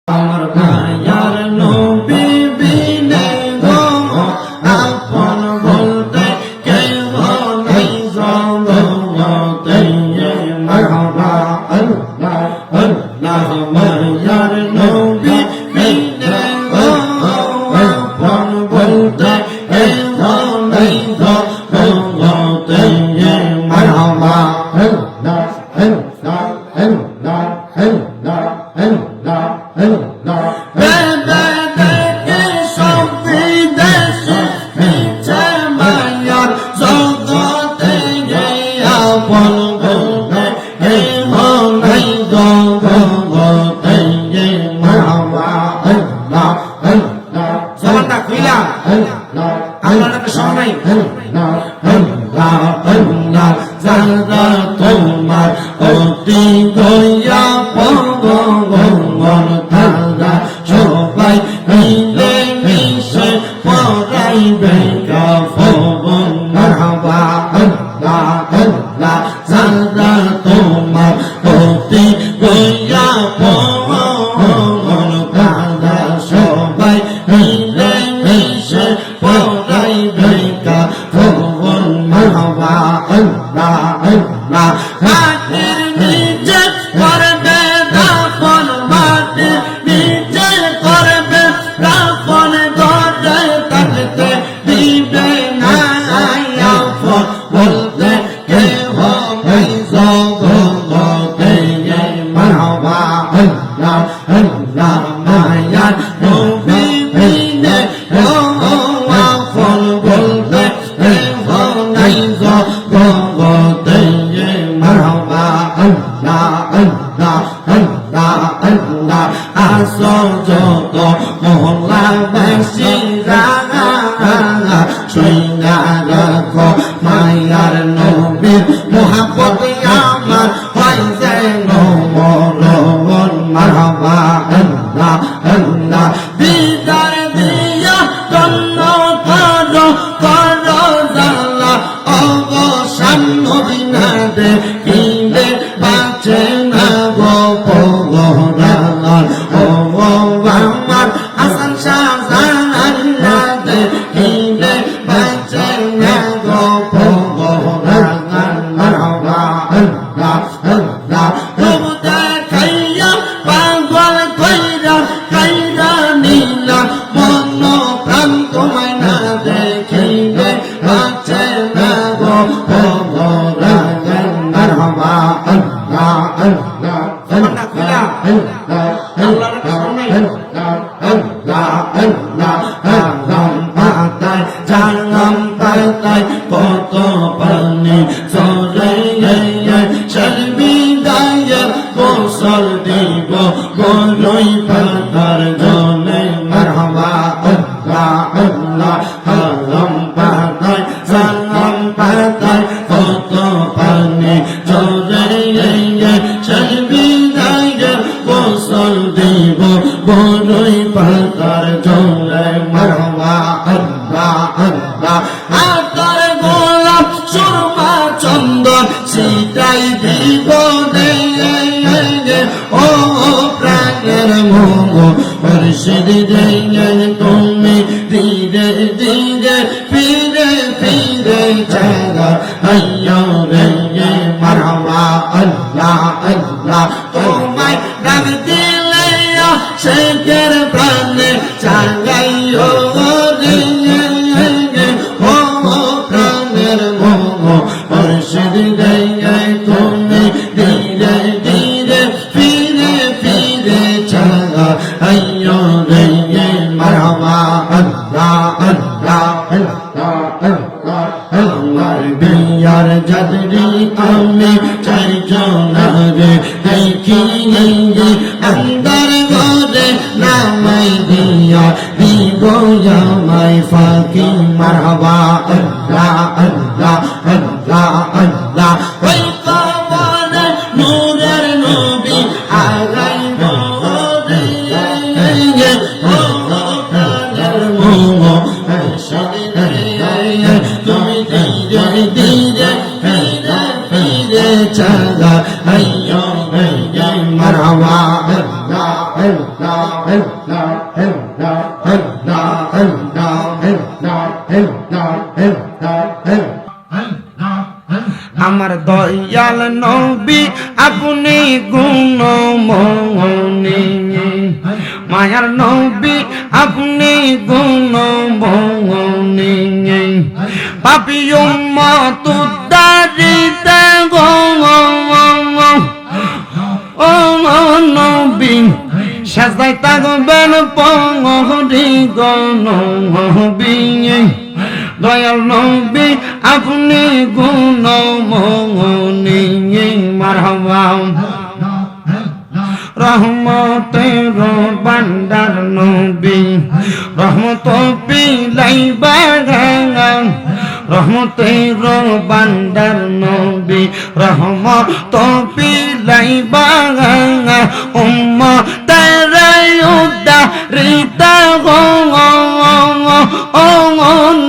আমার মায়ার নবী বিনে গো আপন বলতে কেহ নাই জগতে মারহাবা আল্লাহ আল্লাহ মায়ার নবী বিনে গো আপন বলতে কেহ নাই জগতে মারহাবা আল্লাহ আল্লাহ আল্লাহ আল্লাহ আল্লাহ তোমার অতি দয়া পবন ধারা সবাই মিলে মিশে পড়াইবে কাফন মারহাবা আল্লাহ আল্লাহ যারা তোমার অতি দয়া পবন ধারা সবাই মিলে মিশে পড়াইবে কাফন মারহাবা আল্লাহ আল্লাহ মাটির নিচে করবে দাফন মাটির নিচে করবে দাফন গড়ে থাকতে দিবে না আপন বলতে কেহ নাই জগতে মারহাবা আল্লাহ আল্লাহ মায়ার নবী বিনে আপন বলতে কেহ নাই জগতে মারহাবা আল্লাহ আল্লাহ আল্লাহ আল্লাহ আসো যত মহল্লা বাসীরা সইনা রাখো মায়ার নবীর মোহাব্বত আমার হয় যেন মন মারহাবা আল্লাহ আল্লাহ দিদার দিয়া ধন্য করো করো জালা অবসান নবী না দেখিলে বাঁচে না গো পগরান ও আমার হাসান শাহজাহান না দেখিলে বাঁচে না গো পগরান মারহাবা আল্লাহ আল্লাহ তবু দেখাইয়া পাগল কইরা কাইরা নীলা মন প্রাণ তোমায় না দেখিলে বাঁচে না গো পগরান মারহাবা আল্লাহ আল্লাহ কত পানি চলে গোসল দিব বলই পাতার জলে মারহাবা আল্লাহ আল্লাহ হারাম পাতায় সালাম পাতায় কত পানি চলে গোসল দিব বলই পাতার জলে মারহাবা আল্লাহ আল্লাহ আতর গোলাপ সুরমা চন্দন সিটাই দিব ও প্রাণের মোহ মুর্শিদ তুমি ধীরে ধীরে ফিরে ফিরে জাগা আইয়ো রে মারহাবা আল্লাহ আল্লাহ তোমায় ডাক দিলে শেখের প্রাণে জাগাইও রে ও প্রাণের মোহ মুর্শিদ তুমি ধীরে ধীরে ফিরে ফিরে জাগা আইয়ো রে মারহাবা আল্লাহ আল্লাহ আল্লাহ আল্লাহ আমার বিয়ার যাত্রী আমি চারজন রে দেখি আন্দার ঘরে নামাই দিয়া দিব আমায় ফাঁকি মারহাবা আল্লাহ আল্লাহ আল্লাহ আল্লাহ ওই কবরে নূরের নবী আগাই বলে ও প্রাণের মোহ তুমি ধীরে ধীরে ফিরে ফিরে চালা আইয়ো মারহাবা আল্লাহ আল্লাহ আমার দয়াল নবী আপনি গুণমণি মায়ার নবী আপনি গুণমণি পাপী উম্মত উদ্ধারিতে গো ও নবী সাজদায় থাকবেন পঙ্গরি গো নবী দয়াল নবী আপনি গুণমণি মারহাবা রহমতের ভান্ডার নবী রহমত পিলাইবা রহমতের ভান্ডার নবী রহমত পিলাইবা উম্মতের উদ্ধারিতা গো ও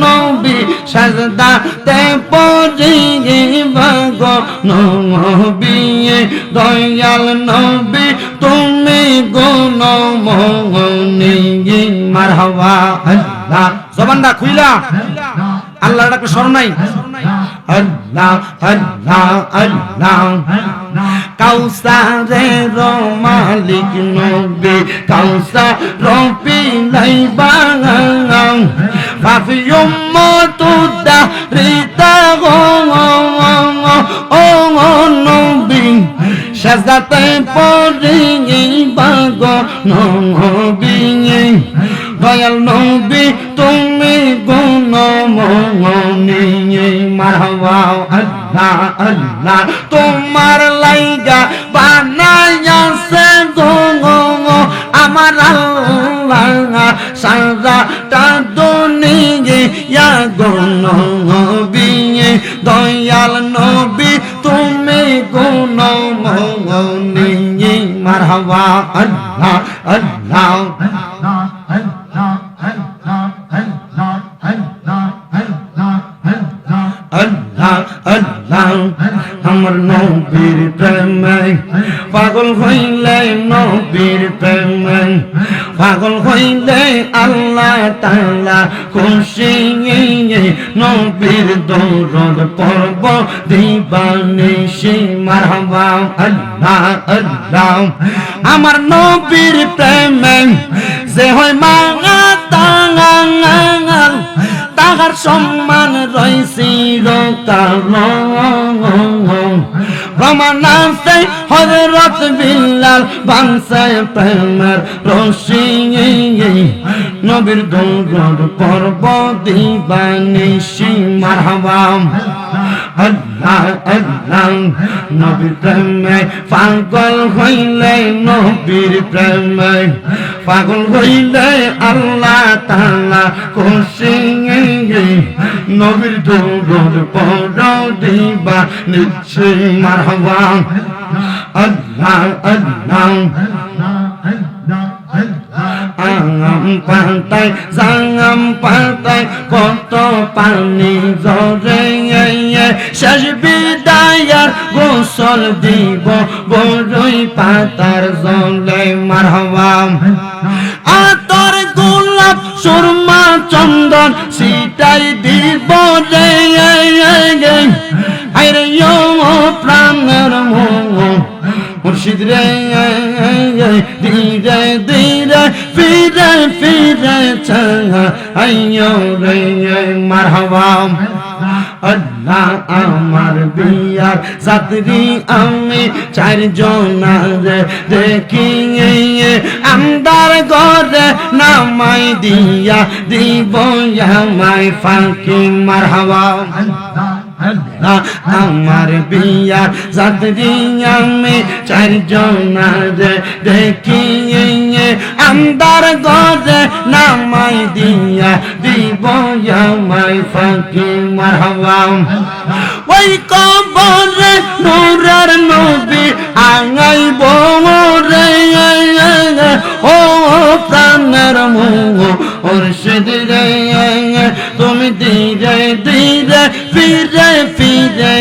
নবী সাজদাতে পড়িবা গো নবী দয়াল নবী তুমি গুণমণি মারহাবা আল্লাহ জবানটা খুইলা আল্লাহর ডাকে স্মরণ নাই আল্লাহ আল্লাহ আল্লাহ কাউসারের মালিক নবী কাউসার পিলাইবা পাপী উম্মত উদ্ধারিতা গো ও নবী সাজদাতে পড়িবা গো নবী দয়াল নবী তুমি গুণমণি মারহাবা আল্লাহ আল্লাহ তোমার লাইগা বানাইয়াছে গো আমার আল্লাহ সারাটা দুনিয়া গো নবী দয়াল নবী তুমি গুণমণি মারহাবা আল্লাহ আল্লাহ আল্লাহ আল্লাহ আমার নবীর প্রেমে পাগল হইলে নবীর প্রেমে পাগল হইলে আল্লাহ তাআলা খুশি নবীর দরদ পড়ব দিবানিশি মারহাবা আল্লাহ আল্লাহ আমার নবীর প্রেমে যে হয় মাঙা তাঙাল তাহার সম্মান রইছি রকাল রমান আছে হযরত বিল্লাল বানছে প্রেমের রশি নবীর দরদ পড়ব দিবানিশি মারহাবা আল্লাহ আল্লাহ নবীর প্রেমে পাগল হইলে নবীর প্রেমে পাগল হইলে আল্লাহ তাআলা খুশি নবীর দরদ পড়ব দিবানিশি মারহাবা আল্লাহ আল্লাহ আঙাম পাতায় জাঙাম পাতায় কত পানি ঝরে শেষ বিদায়ার গোসল দিব বড়ই পাতার জলে মারহাবা আতর গোলাপ সুরমা চন্দন সিটাই দিব রে আরে প্রাণের মুর্শিদ রে ধীরে ধীরে ফিরে ফিরে আইয়ো রে মারহাবা আল্লাহ আমার বিয়ার যাত্রী আমি চারজন দেখি আন্দার ঘরে নামাই দিয়া দিব আমায় ফাঁকি মারহাবা আমার বিয়ার যাত্রী আমি চারজন দেখি আন্দার ঘরে নামাই দিয়া দিব আমায় ফাঁকি মারহাবা ওই কবরে নূরের নবী আঙাইব রে ও প্রাণের মুর্শিদ রে তুমি ধীরে ধীরে ফিরে ফিরে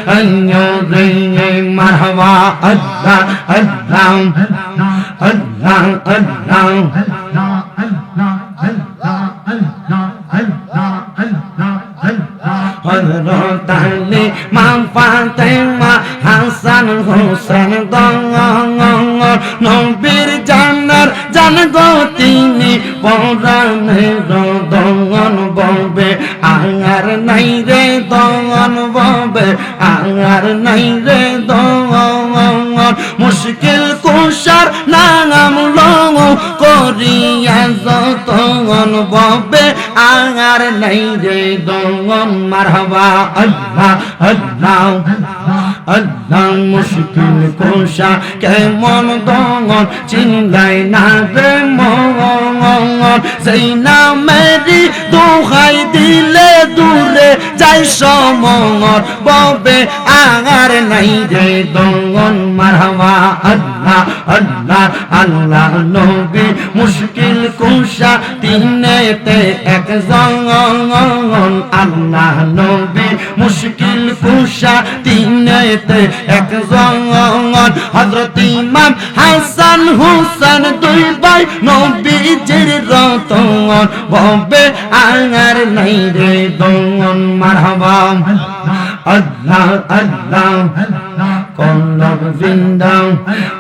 আইয়ো রে মারহাবা আল্লাহ আল্লাহ আল্লাহ হযরত আলী মা ফাতেমা হাসান হোসেন নবীর জানার জান গো তিনি পরাণের দঙ্গন ববে আর নাই রে দঙ্গন ববে আর নাই রে দঙ্গন মুশকিল কুশার নাম লং করিয়া যতন ববে আর নাই রে দঙ্গন মারহাবা আল্লাহ আল্লাহ আল্লাহ মুশকিল কুশা কেমন দঙ্গন চিনলাই না রে মঙ্গন সেই নামেরই দোহাই দিলে দূরে যাই সমর ববে আর নাই রে দঙ্গন মারহাবা আল্লাহ আল্লাহ আল্লাহ নবী মুশকিল কুশা তিনেতে এক জঙ্গন আল্লাহ নবী মুশকিল কুশা তিনেতে এক জঙ্গন হযরত ইমাম হাসান হোসেন দুই ভাই নবীজির রতন ববে আর নাই রে দঙ্গন মারহাবা আল্লাহ আল্লাহ কলব জিন্দা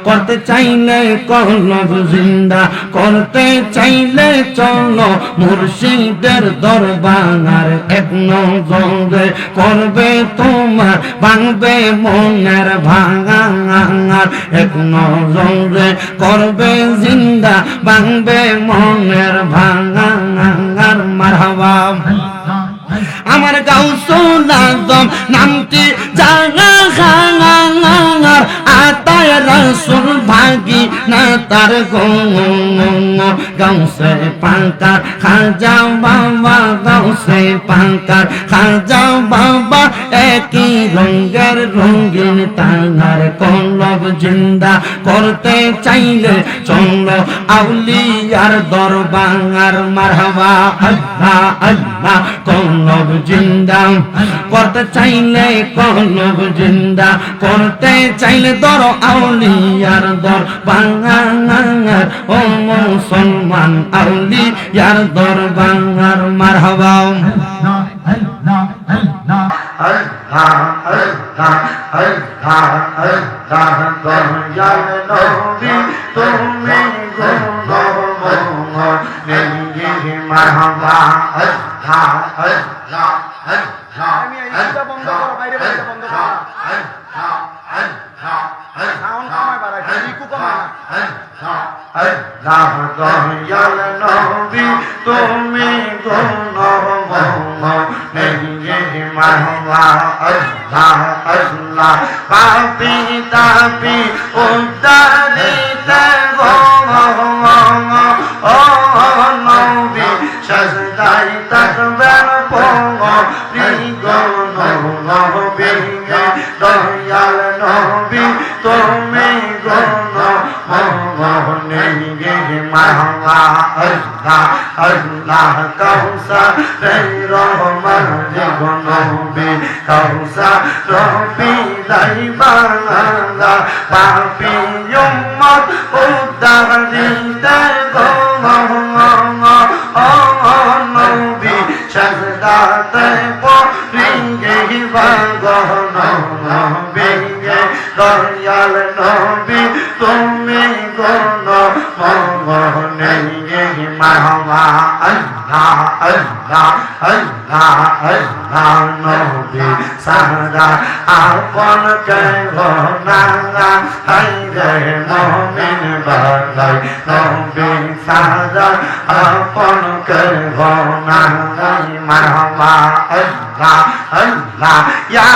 করতে চাইলে কলব জিন্দা করতে চাইলে চলো মুর্শিদের দরবার এক নজরে করবে তোমার ভাঙবে মনের ভাঙার এক নজরে করবে জিন্দা ভাঙবে মনের ভাঙার মারহাবা আমার গাউসুল আজম নামটি জানা খাঙার আতায় রাসূল ভাগি না তার গাউসে পাঙ্কার খাজা বাবা গাউসে পাঙ্কার খাজা বাবা একই রঙের রঙিন তানার কলব জিন্দা করতে চাইলে চলো আউলিয়ার দরবার মারহাবা আল্লাহ আল্লাহ কলব জিন্দা করতে চাইলে কলব জিন্দা করতে চাইলে দর আউলিয়ার দর বাঙার ও মুসলমান আউলিয়ার দর বাঙার মারহাবা আল্লাহ আল্লাহ আল্লাহ আল্লাহ দয়াল নবী তুমি মারহাবা আল্লাহ আল্লাহ আমি এইটা বন্ধ করো বাইরে বাইরে বন্ধ করো সাউন্ড কমায় বাড়াই ইকো কমায় আল্লাহ দয়াল নবী তুমি মারহাবা আল্লাহ আল্লাহ পাপি তাপি উদ্ধারিতে ও নবী সাজদাই তাকবের পঙ্গ নবী দয়াল নবী তুমি মারহাবা আল্লাহ আল্লাহ কাউসার রহমান নবী কাউসার রবি লাইবাংলা পাপি উম্মত উদ্ধারিতে নবী সাজদাতে পড়িয়ে নবী দয়াল নবী তুমি মারহাবা আল্লাহ আল্লাহ আল্লাহ আল্লাহ নবী সারা আপন কেহ না হাইরে মুমিন বালাই নবী সারা আপন কেহ না মারহাবা আল্লাহ আল্লাহ ইয়া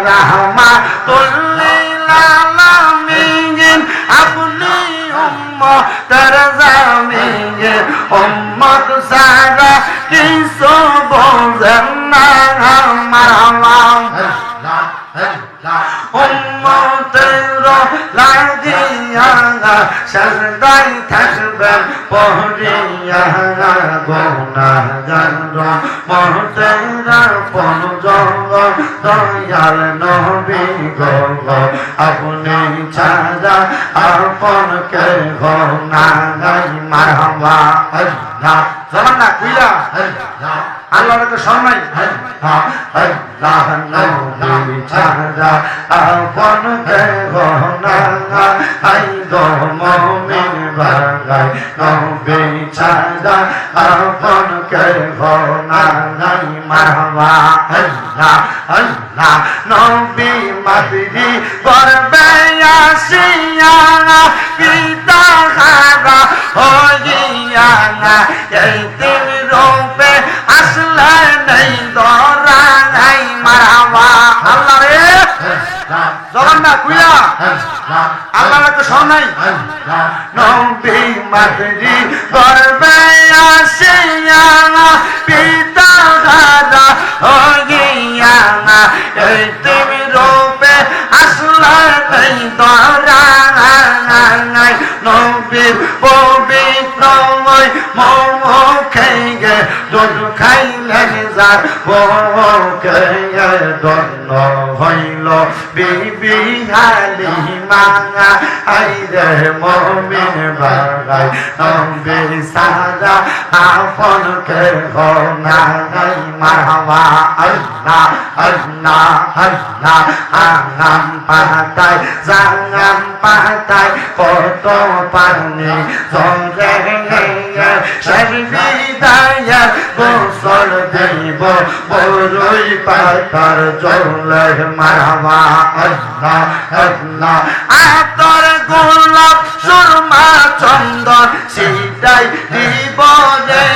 রাহমাতুল লিল আলামিন আপনি উম্মতের জামিন উম্মত সারা কিছু বোঝেন না মারহাবা উম্মতের লাগিয়া সাজদায় থাকবেন পড়িয়া গুনাহগার মহতেরা পন দয়াল নবী গো আপনি ছাড়া আপন কে গো নাই মারহাবা আল্লাহ জামান না কইলা আল্লাহর তো সম্মান আল্লাহ নবী ছাড়া আপন কে গো নাই গো মুমিন বাগাই নবী ছাড়া আপন কে গো নাই মারহাবা আল্লাহ আল্লাহ নবী মাতৃ গর্বে আসিয়া পিতা হারা হইয়া এই তিন রূপে আসলে নেই দরা নাই মারহাবা আল্লাহ রে জবান না কুইলা আল্লাহ তো শোনাই নবী মাতৃ গর্বে আসিয়া পিতা হারা হইয়া এই তিন রূপে আসলে নেই দরা নাই নবীর পবিত্র মুখে গে দুধ খাইলেন যার মুখে দন্ন হইল বিবি হালিমা আইরে মুমিন বাগাই নবী সারা আপন কে গো নাই মারহাবা আল্লাহ আল্লাহ আল্লাহ আগাম পাতায় জাগাম পাতায় কত পানি জলে সর্বিদায় গোসল দেব বড়ই পাতার জলে মারহাবা আল্লাহ আল্লাহ আতর গোলাপ সুরমা চন্দন সিটাই দিব রে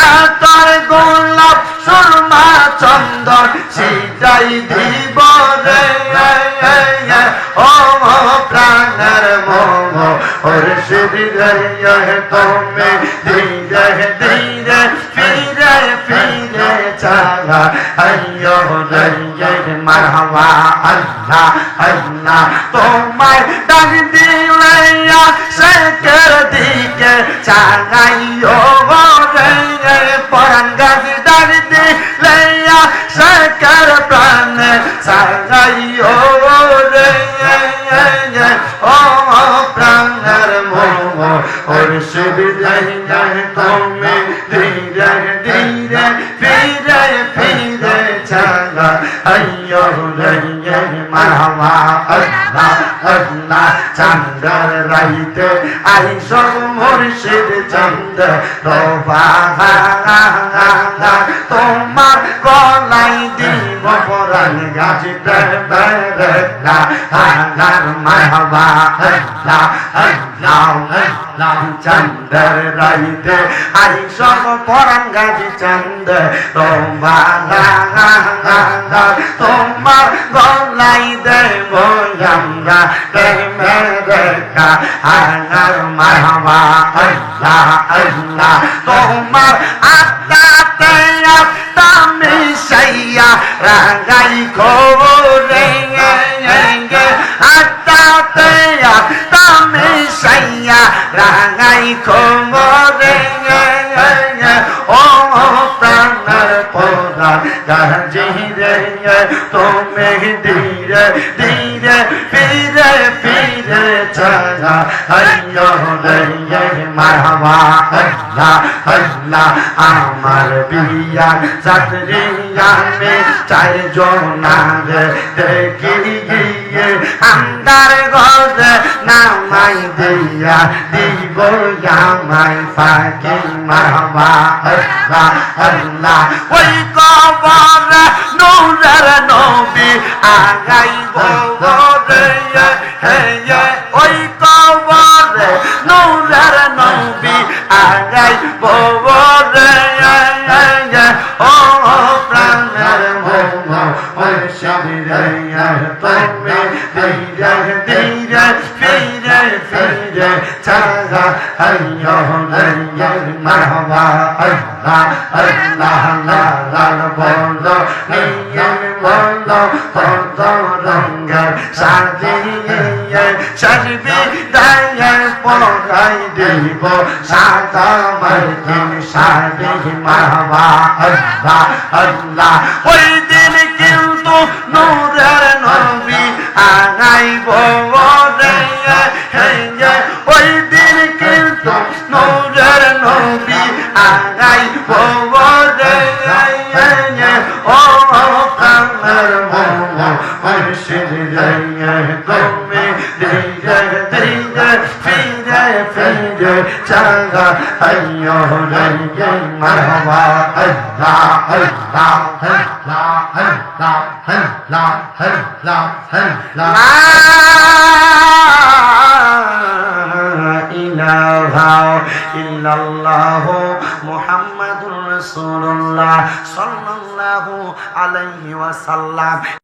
আতর গোলাপ সুরমা চন্দন সিটাই দিব রে ও প্রাণের মোহ ওর সিরে তুমি ধীরে ধীরে ফিরে ফিরে চালা আইয়ো রে মারহাবা আল্লাহ আল্লাহ তোমায় ডাক দিলে শেখের দিকে চাগাইও রে পরাণ গাছ ডাক দিলে শেখের প্রাণে চাগাইও রে ও প্রাণের মোহ ওর সুবিধে তুমি ধীরে ধীরে ফিরে ফিরে চালা আইয়ো রে মারহাবা আল্লাহ আল্লাহ চাঁদের রাইতে আইস মুর্শিদ চন্দ রোবা তোমার গলাই দিব পরাণ গাছিতে বেরেলা আল্লাহর মারহাবা আল্লাহ আল্লাহ আল্লাহ চাঁদের রাইতে আইস পরাণ গাছি চন্দ রোবা তোমার গলাই দেব আমরা প্রেমের আল্লাহর মারহাবা আল্লাহ আল্লাহ তোমার আত্মাতে আত্মা মিশাইয়া রাগাই খোরে আত্মাতে আত্মা মিশাইয়া রাগাই খোরে ও প্রাণের পরাণ গাজি রে তুমি ধীরে ধীরে ফিরে ফিরে চালা আইয়ো রে মারহাবা আল্লাহ আল্লাহ আমার বিয়া চাকরিয়া মে চাই জোনারে দেখি গিয়ে আন্দার ঘরে নামাই দিয়া দিব আমায় ফাঁকি মারহাবা আল্লাহ আল্লাহ ওই কবর নূরের নবী আগাইব রে ওই কবর নূরের নবী আগাইব রে ও প্রাণের মোহ মুর্শিদ রে তুমি ধীরে ধীরে ফিরে ফিরে চাগা আইয়ো রে মারহাবা আল্লাহ আল্লাহ লাল বলো নিয়ম বলো কত রঙের সাজিয়ে সাজবি দায়ে পরাই দেব সাদা মার্কিন শাড়ি মারহাবা আল্লাহ আল্লাহ ওই দিন কিন্তু নূরের নবী আনাইব রে ওই দিন কিন্তু নূরের নবী আনাইব রে ও কামের মোলা মুর্শিদ রে তুমি ধীরে ধীরে ফিরে ফিরে চাগা আইয়ো রে মারহাবা আল্লাহ আল্লাহ আল্লাহ আল্লাহ আল্লাহ আল্লাহ আল্লাহ ইলাহা ইল্লাল্লাহ মুহাম্মাদুর রাসূলুল্লাহ সাল্লাল্লাহু আলাইহি ওয়াসাল্লাম